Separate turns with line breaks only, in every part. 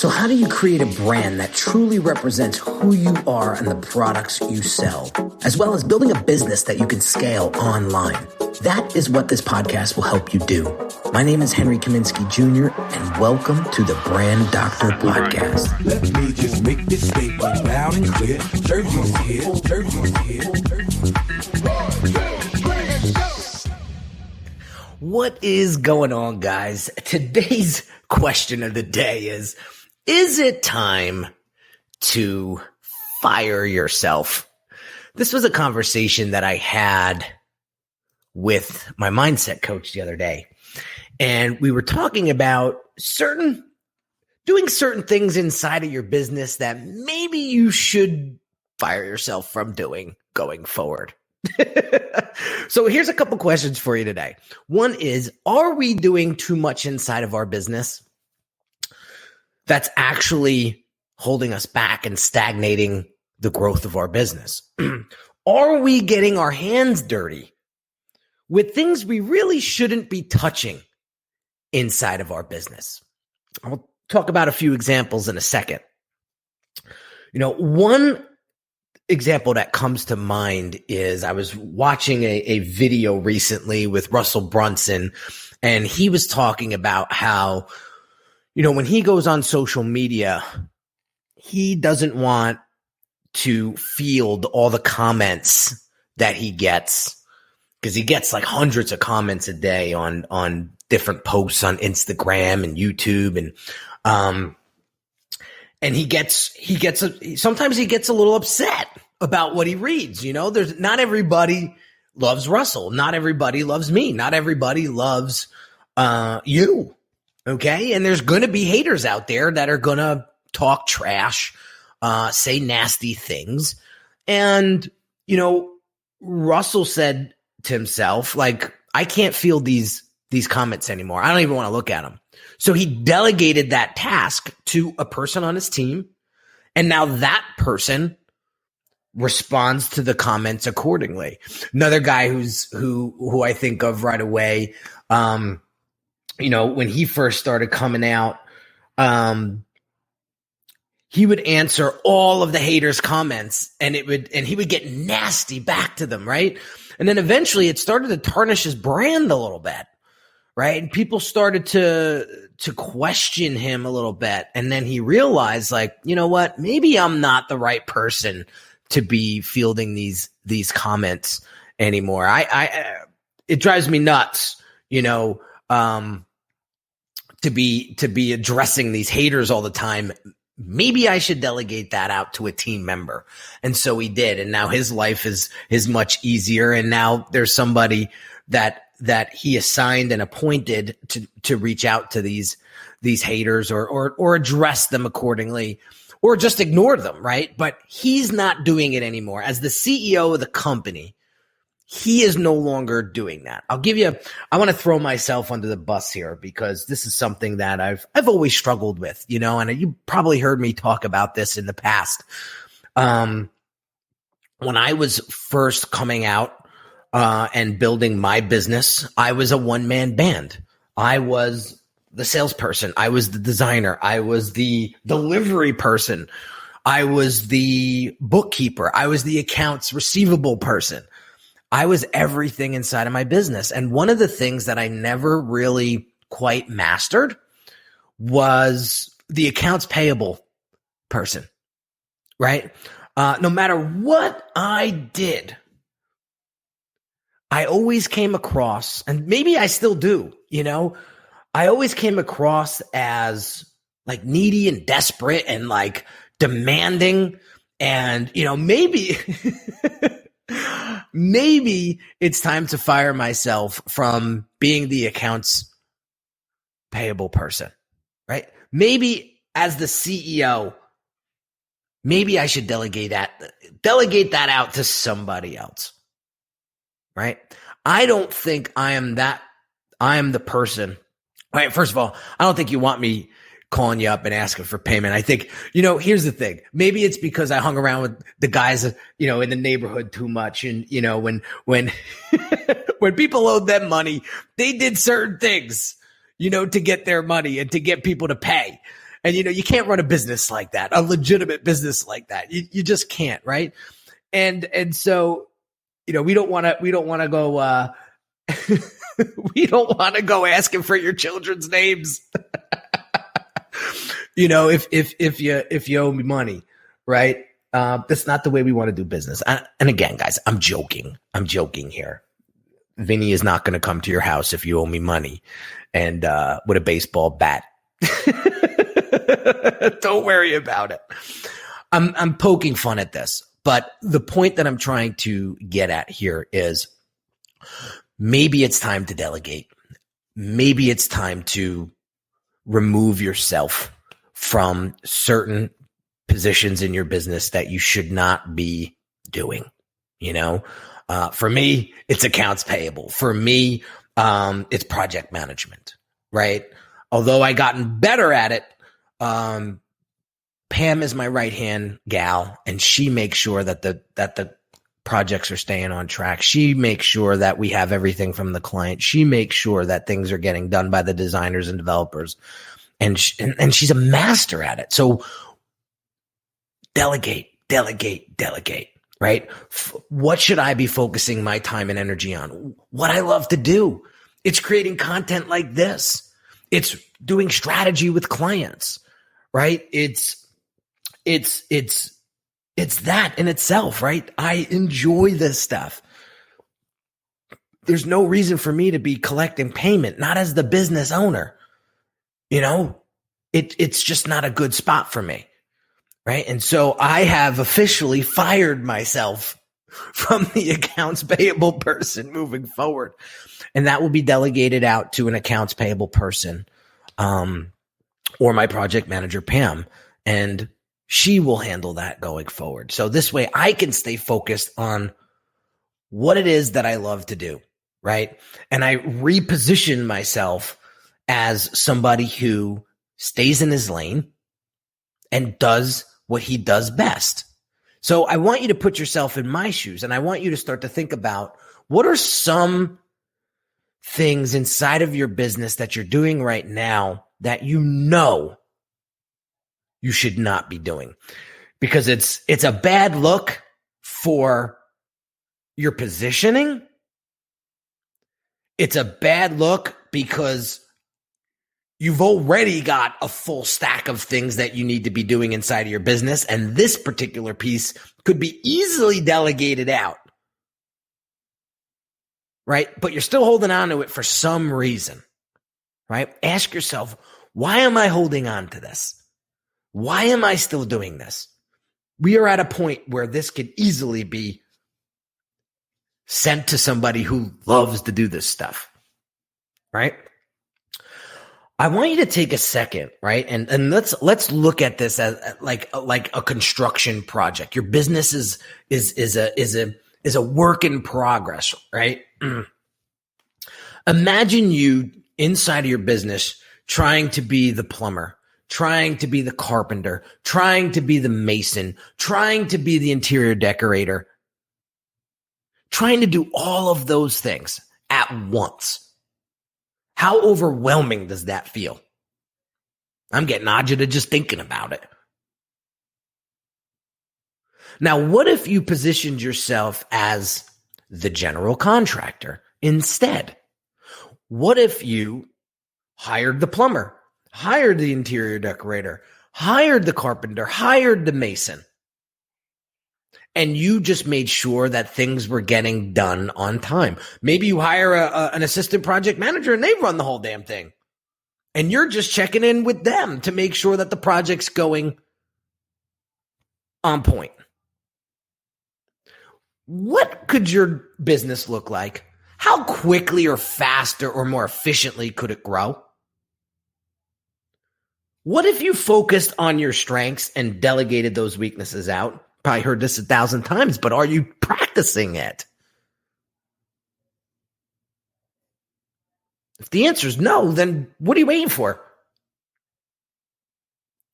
So how do you create a brand that truly represents who you are and the products you sell, as well as building a business that you can scale online? That is what this podcast will help you do. My name is Henry Kaminski Jr., and welcome to the Brand Doctor Podcast.
Let me just make this statement loud and clear. Jersey's here, Jersey's here.
What is going on, guys? Today's question of the day is it time to fire yourself? This was a conversation that I had with my mindset coach the other day. And we were talking about doing certain things inside of your business that maybe you should fire yourself from doing going forward. So here's a couple questions for you today. One is, are we doing too much inside of our business that's actually holding us back and stagnating the growth of our business? Are we getting our hands dirty with things we really shouldn't be touching inside of our business? I'll talk about a few examples in a second. One example that comes to mind is I was watching a video recently with Russell Brunson, and he was talking about how, when he goes on social media, he doesn't want to field all the comments that he gets, because he gets like hundreds of comments a day on different posts on Instagram and YouTube, and sometimes he gets a little upset about what he reads. There's not everybody loves Russell. Not everybody loves me. Not everybody loves you. Okay. And there's going to be haters out there that are going to talk trash, say nasty things. And, Russell said to himself, like, I can't field these comments anymore. I don't even want to look at them. So he delegated that task to a person on his team. And now that person responds to the comments accordingly. Another guy who I think of right away, when he first started coming out, he would answer all of the haters' comments, and he would get nasty back to them, right? And then eventually it started to tarnish his brand a little bit, right? And people started to question him a little bit. And then he realized, like, you know what? Maybe I'm not the right person to be fielding these comments anymore. It drives me nuts, to be addressing these haters all the time. Maybe I should delegate that out to a team member. And so he did. And now his life is much easier. And now there's somebody that he assigned and appointed to reach out to these haters or address them accordingly, or just ignore them, right? But he's not doing it anymore. As the CEO of the company, he is no longer doing that. I want to throw myself under the bus here, because this is something that I've always struggled with, and you probably heard me talk about this in the past. When I was first coming out and building my business, I was a one-man band. I was the salesperson. I was the designer. I was the delivery person. I was the bookkeeper. I was the accounts receivable person. I was everything inside of my business. And one of the things that I never really quite mastered was the accounts payable person, right? No matter what I did, I always came across, and maybe I still do, I always came across as like needy and desperate and like demanding. And, maybe, maybe it's time to fire myself from being the accounts payable person, right? Maybe as the CEO, maybe I should delegate that out to somebody else, right? I don't think I am the person. All right, first of all, I don't think you want me calling you up and asking for payment. I think, here's the thing. Maybe it's because I hung around with the guys, in the neighborhood too much. And, when when people owed them money, they did certain things, to get their money and to get people to pay. And, you can't run a business like that, a legitimate business like that. You just can't. Right. And so, we don't want to go, we don't want to go asking for your children's names. If you owe me money, right? That's not the way we want to do business. And again, guys, I'm joking here. Vinny is not going to come to your house if you owe me money and with a baseball bat. Don't worry about it. I'm poking fun at this, but the point that I'm trying to get at here is maybe it's time to delegate. Maybe it's time to remove yourself from certain positions in your business that you should not be doing. For me, it's accounts payable. For me, it's project management, right? Although I gotten better at it, Pam is my right-hand gal, and she makes sure that the projects are staying on track. She makes sure that we have everything from the client. She makes sure that things are getting done by the designers and developers. And she's a master at it. So delegate, right? What should I be focusing my time and energy on? What I love to do. It's creating content like this. It's doing strategy with clients, right? It's that in itself, right? I enjoy this stuff. There's no reason for me to be collecting payment, not as the business owner. It's just not a good spot for me. Right. And so I have officially fired myself from the accounts payable person moving forward. And that will be delegated out to an accounts payable person, or my project manager, Pam, and she will handle that going forward. So this way I can stay focused on what it is that I love to do. Right. And I reposition myself as somebody who stays in his lane and does what he does best. So I want you to put yourself in my shoes, and I want you to start to think about what are some things inside of your business that you're doing right now that you should not be doing, because it's a bad look for your positioning. It's a bad look because you've already got a full stack of things that you need to be doing inside of your business. And this particular piece could be easily delegated out, right? But you're still holding on to it for some reason, right? Ask yourself, why am I holding on to this? Why am I still doing this? We are at a point where this could easily be sent to somebody who loves to do this stuff, right? I want you to take a second, right? And let's look at this as like a construction project. Your business is a work in progress, right? Imagine you inside of your business trying to be the plumber, trying to be the carpenter, trying to be the mason, trying to be the interior decorator, trying to do all of those things at once. How overwhelming does that feel? I'm getting agita just thinking about it. Now, what if you positioned yourself as the general contractor instead? What if you hired the plumber, hired the interior decorator, hired the carpenter, hired the mason, and you just made sure that things were getting done on time? Maybe you hire an assistant project manager and they run the whole damn thing. And you're just checking in with them to make sure that the project's going on point. What could your business look like? How quickly or faster or more efficiently could it grow? What if you focused on your strengths and delegated those weaknesses out? Probably heard this 1,000 times, but are you practicing it? If the answer is no, then what are you waiting for?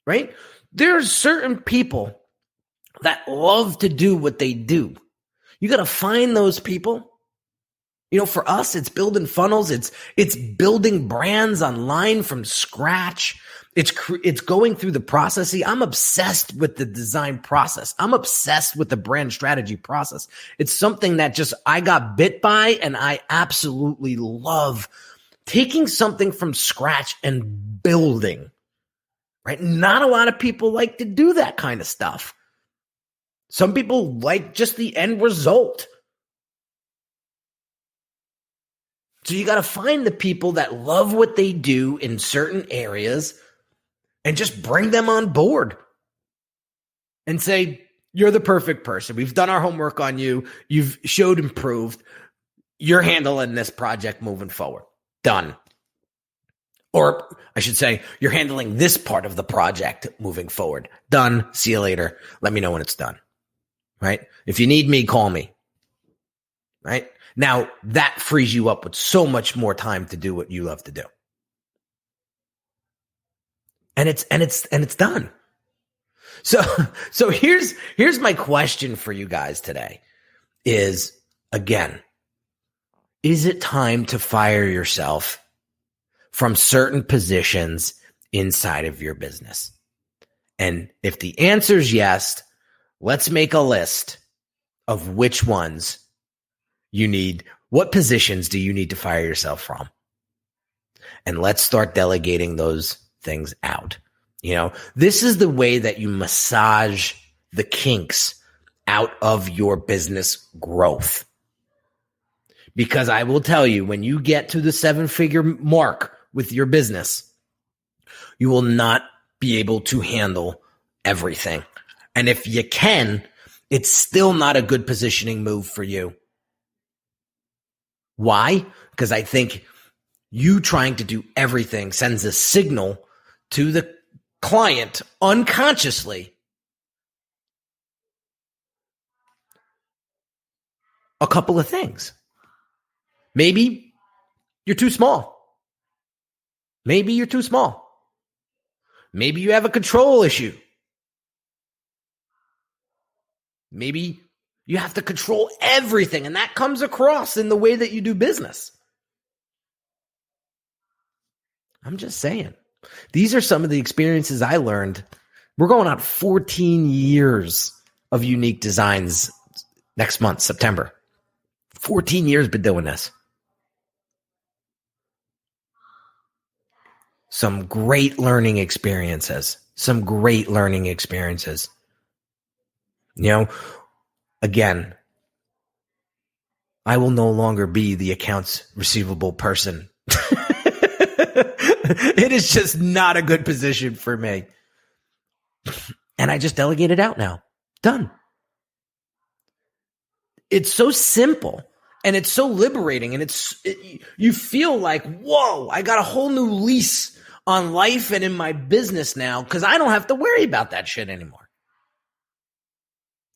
Right? There's certain people that love to do what they do. You got to find those people. For us, it's building funnels. It's building brands online from scratch. It's going through the process. See, I'm obsessed with the design process. I'm obsessed with the brand strategy process. It's something that just I got bit by, and I absolutely love taking something from scratch and building, right? Not a lot of people like to do that kind of stuff. Some people like just the end result. So you got to find the people that love what they do in certain areas and just bring them on board and say, you're the perfect person. We've done our homework on you. You've showed improved. You're handling this project moving forward. Done. Or I should say, you're handling this part of the project moving forward. Done. See you later. Let me know when it's done. Right? If you need me, call me. Right? Now, that frees you up with so much more time to do what you love to do. And it's done. So here's my question for you guys today is, again, is it time to fire yourself from certain positions inside of your business? And if the answer is yes, let's make a list of which ones you need. What positions do you need to fire yourself from? And let's start delegating those things out. You know, this is the way that you massage the kinks out of your business growth. Because I will tell you, when you get to the 7-figure mark with your business, you will not be able to handle everything. And if you can, it's still not a good positioning move for you. Why? Because I think you trying to do everything sends a signal to the client unconsciously a couple of things. Maybe you're too small. Maybe you're too small. Maybe you have a control issue. Maybe you have to control everything, and that comes across in the way that you do business. I'm just saying. These are some of the experiences I learned. We're going on 14 years of unique designs next month, September. 14 years been doing this. Some great learning experiences. You know, again, I will no longer be the accounts receivable person. It is just not a good position for me. And I just delegate it out now. Done. It's so simple and it's so liberating, and you feel like, whoa, I got a whole new lease on life and in my business now because I don't have to worry about that shit anymore.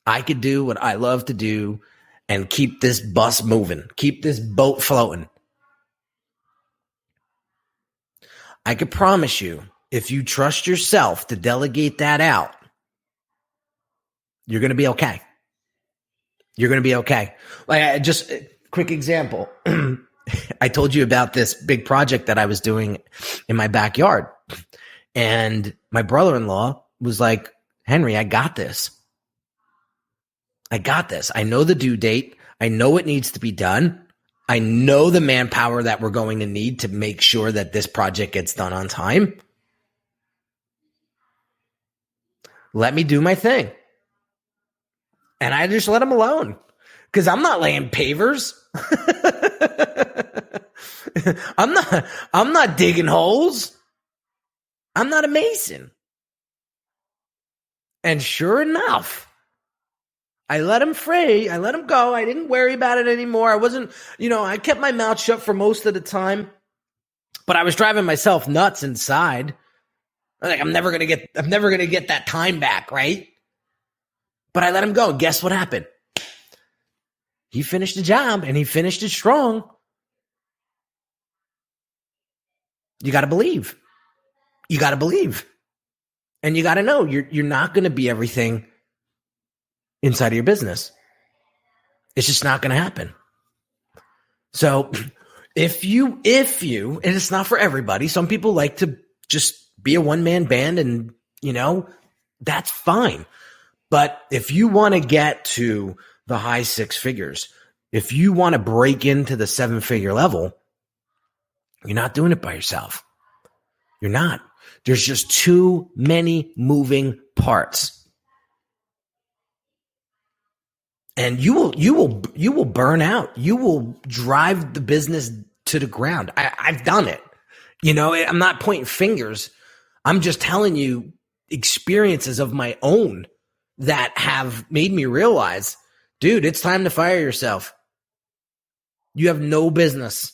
I could do what I love to do and keep this bus moving, keep this boat floating. I could promise you, if you trust yourself to delegate that out, you're going to be okay. You're going to be okay. Like, just a quick example. I told you about this big project that I was doing in my backyard. And my brother-in-law was like, Henry, I got this. I know the due date. I know it needs to be done. I know the manpower that we're going to need to make sure that this project gets done on time. Let me do my thing. And I just let him alone because I'm not laying pavers. I'm not digging holes. I'm not a mason. And sure enough, I let him free. I let him go. I didn't worry about it anymore. I wasn't, I kept my mouth shut for most of the time, but I was driving myself nuts inside. I'm never going to get that time back. Right. But I let him go. Guess what happened? He finished the job and he finished it strong. You got to believe. You got to believe. And you got to know you're not going to be everything inside of your business. It's just not going to happen. So if you, and it's not for everybody, some people like to just be a one-man band and, that's fine. But if you want to get to the high six figures, if you want to break into the 7-figure level, you're not doing it by yourself. You're not. There's just too many moving parts. And you will burn out. You will drive the business to the ground. I've done it. I'm not pointing fingers. I'm just telling you experiences of my own that have made me realize, dude, it's time to fire yourself. You have no business.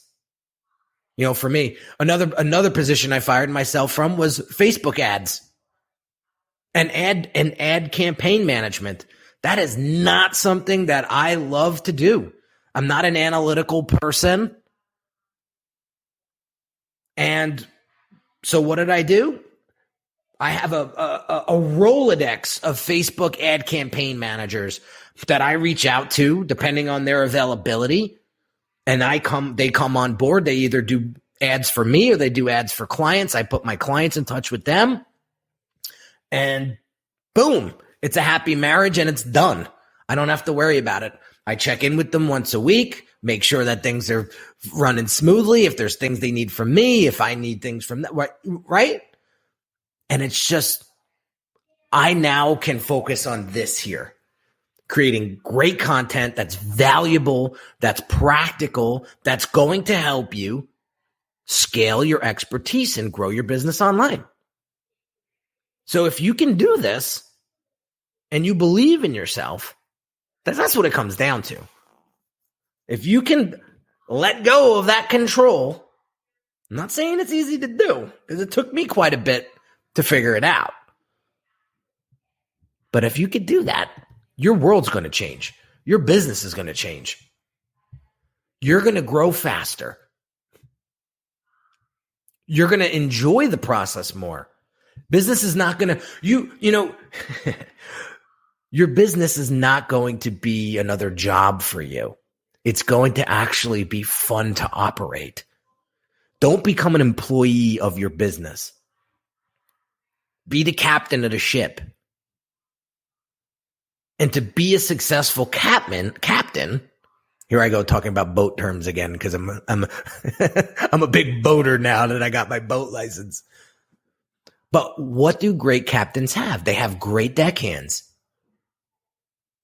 For me, another position I fired myself from was Facebook ads and ad campaign management. That is not something that I love to do. I'm not an analytical person. And so what did I do? I have a Rolodex of Facebook ad campaign managers that I reach out to depending on their availability. And they come on board. They either do ads for me or they do ads for clients. I put my clients in touch with them. And boom, it's a happy marriage and it's done. I don't have to worry about it. I check in with them once a week, make sure that things are running smoothly. If there's things they need from me, if I need things from them, right? And it's just, I now can focus on this here. Creating great content that's valuable, that's practical, that's going to help you scale your expertise and grow your business online. So if you can do this and you believe in yourself, that's what it comes down to. If you can let go of that control, I'm not saying it's easy to do because it took me quite a bit to figure it out. But if you could do that, your world's going to change. Your business is going to change. You're going to grow faster. You're going to enjoy the process more. Business is not going to, your business is not going to be another job for you. It's going to actually be fun to operate. Don't become an employee of your business. Be the captain of the ship. And to be a successful captain, here I go talking about boat terms again because I'm I'm a big boater now that I got my boat license. But what do great captains have? They have great deckhands.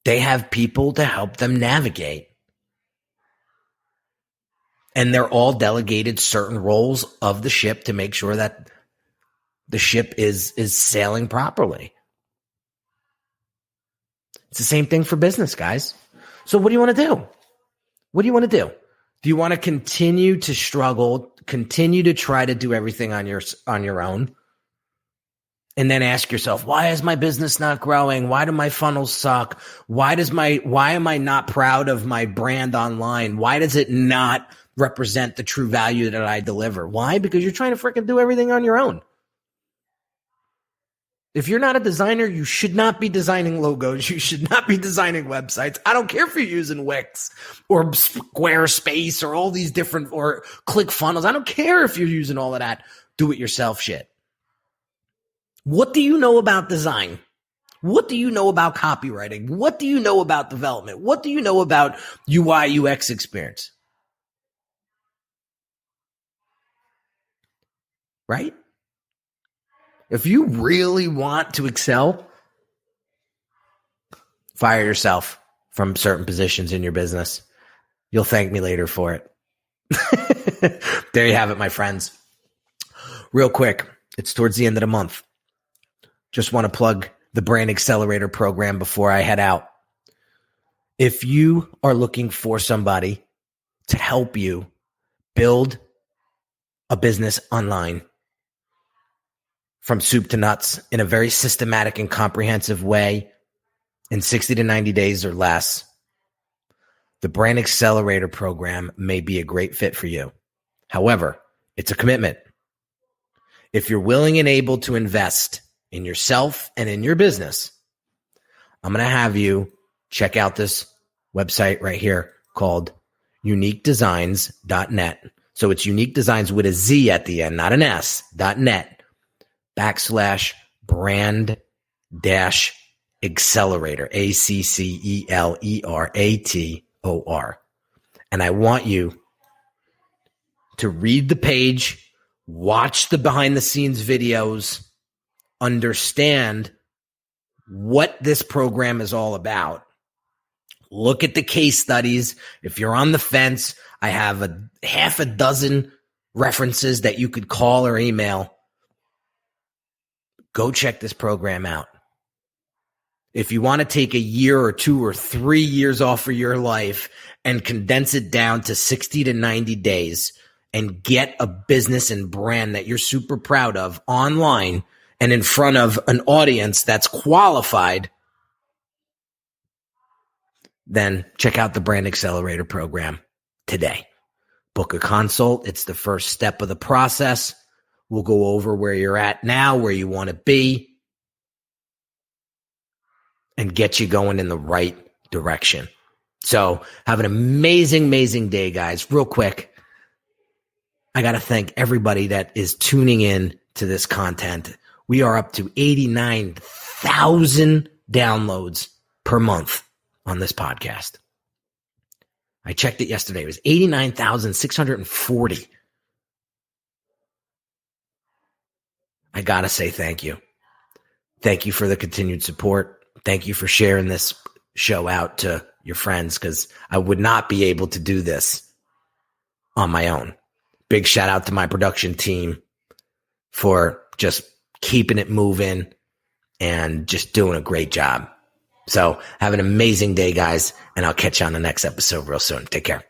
They have people to help them navigate. And they're all delegated certain roles of the ship to make sure that the ship is sailing properly. It's the same thing for business, guys. So what do you want to do? What do you want to do? Do you want to continue to struggle, continue to try to do everything on your own? And then ask yourself, why is my business not growing? Why do my funnels suck? Why am I not proud of my brand online? Why does it not represent the true value that I deliver? Why? Because you're trying to freaking do everything on your own. If you're not a designer, you should not be designing logos. You should not be designing websites. I don't care if you're using Wix or Squarespace or all these different, or ClickFunnels. I don't care if you're using all of that do-it-yourself shit. What do you know about design? What do you know about copywriting? What do you know about development? What do you know about UI, UX experience? Right? If you really want to excel, fire yourself from certain positions in your business. You'll thank me later for it. There you have it, my friends. Real quick, it's towards the end of the month. Just want to plug the Brand Accelerator program before I head out. If you are looking for somebody to help you build a business online from soup to nuts in a very systematic and comprehensive way in 60 to 90 days or less, the Brand Accelerator program may be a great fit for you. However, it's a commitment. If you're willing and able to invest in yourself and in your business, I'm going to have you check out this website right here called uniquedesigns.net. So it's Unique Designs with a Z at the end, not an S, .net. /brand dash accelerator, ACCELERATOR. And I want you to read the page, watch the behind the scenes videos, understand what this program is all about. Look at the case studies. If you're on the fence, I have a half a dozen references that you could call or email. Go check this program out. If you want to take a year or 2 or 3 years off of your life and condense it down to 60 to 90 days and get a business and brand that you're super proud of online and in front of an audience that's qualified, then check out the Brand Accelerator program today. Book a consult. It's the first step of the process. We'll go over where you're at now, where you want to be, and get you going in the right direction. So have an amazing, amazing day, guys. Real quick, I got to thank everybody that is tuning in to this content. We are up to 89,000 downloads per month on this podcast. I checked it yesterday. It was 89,640. I got to say thank you. Thank you for the continued support. Thank you for sharing this show out to your friends, because I would not be able to do this on my own. Big shout out to my production team for just keeping it moving and just doing a great job. So have an amazing day, guys, and I'll catch you on the next episode real soon. Take care.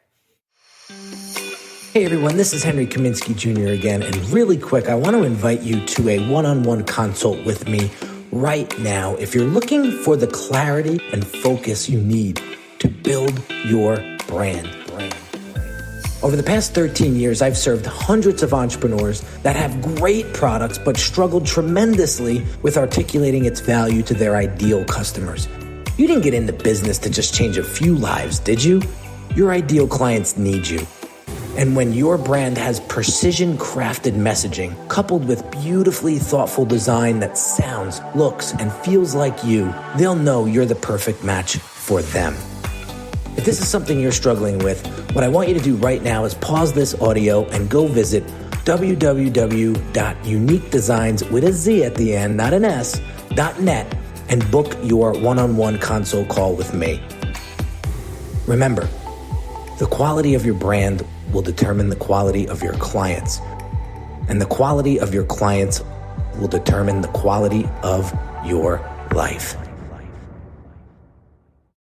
Hey everyone, this is Henry Kaminski Jr. again, and really quick, I want to invite you to a one-on-one consult with me right now if you're looking for the clarity and focus you need to build your brand. Over the past 13 years, I've served hundreds of entrepreneurs that have great products but struggled tremendously with articulating its value to their ideal customers. You didn't get into business to just change a few lives, did you? Your ideal clients need you. And when your brand has precision-crafted messaging coupled with beautifully thoughtful design that sounds, looks, and feels like you, they'll know you're the perfect match for them. If this is something you're struggling with, what I want you to do right now is pause this audio and go visit www.uniquedesigns with a Z at the end, not an S, .net, and book your one-on-one consult call with me. Remember, the quality of your brand will determine the quality of your clients, and the quality of your clients will determine the quality of your life.